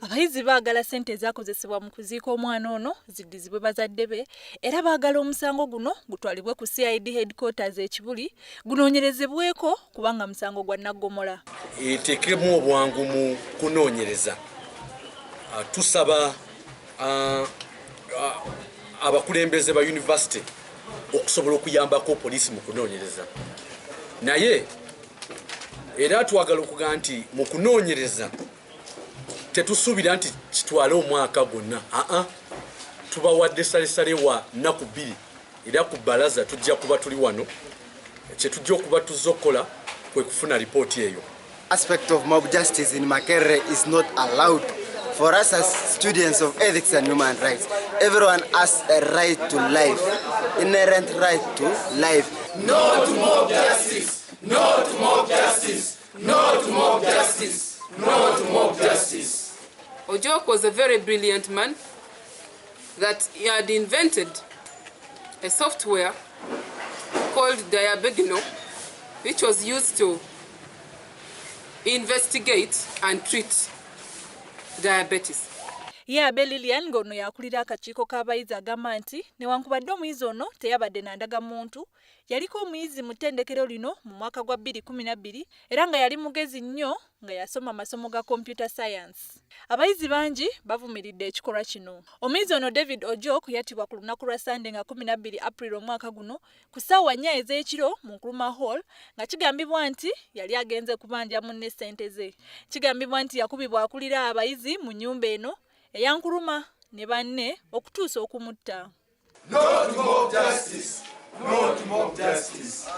Abayizzi baagala ssente ezaakozesebwa mu kuziika omwana ono ziddizibwe bazadde be era baagala omusango guno gutwalibwe ku CID headquarters ekibuli gunoonyerezebweko kubanga musango gwa naggomola. Eteekemu obwangu mu kunoonyereza. Tusaba abakulembeze ba univasite okusobola okuyambako poliisi mu kunoonyereza. Naye era twagala okugamba nti mu kunoonyereza tetusuubira nti kitwale omwaka gwonna. Tubawadde salesale wa nnaku 2 era ku bbalaza tujja kuba tuli wano. Kye tujja okuba tuzza okukola kwe kufuna ripooti eyo. Aspect of mob justice in Makerere is not allowed. For us as students of ethics and human rights, everyone has a right to life, inherent right to life. No to mob justice! No to mob justice! No to mob justice! No to mob justice! Ojok was a very brilliant man that he had invented a software called diabegino, which was used to investigate and treat diabetes. Abe Lilian ngono yakulira akakiiko k'abayizi agamba nti newankubadde omuyizi ono teyabadde nandagamuntu, yaliko omuyizi mu ttendekero lino mu mwaka gwa 2012 era nga yali mugezi nnyo nga yasoma amasomo ga computer science. Abayizi bangi bavumiridde ekikolwa kino. Omuyizi ono David Ojok yattibwa ku lunaku lwa sande nga 12 April omwaka guno ku ssaawa 4 ez'ekiro mu Nkrumah Hall nga kigambibwa nti yali agenze kubanja munne ssente ze. Kigambibwa nti yakubibwa akulira abayizi mu nnyumba eno eya Nkrumah ne banne okutuusa okumutta. No to mob justice! No to mob justice!